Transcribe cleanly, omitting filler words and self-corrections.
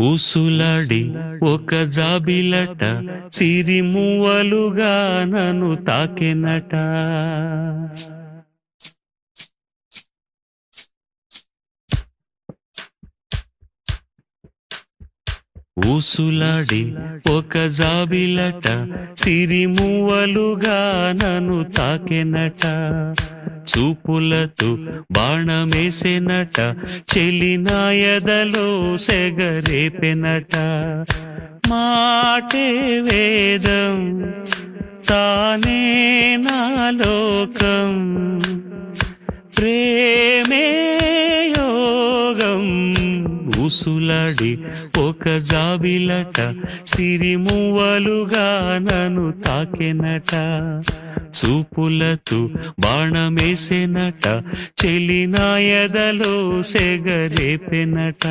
ఊసులాడి ఒక జాబిలట సిరిమువ్వలుగా నన్ను తాకెనట. ఊసులాడి ఒక జాబిలట సిరిమువ్వలుగా నన్ను తాకెనట. చూపులతో బాణమేసెనట, చెలినాయదలో సెగరేపెనట. మాటే వేదం, తానే నా లోకం, ప్రేమే యోగం. ఊసులాడి ఒక జాబిలట సిరిమువ్వలుగా నన్ను తాకెనట. చూపులతో బాణమేసెనట, చెలినాయదలో సెగరేపెనట.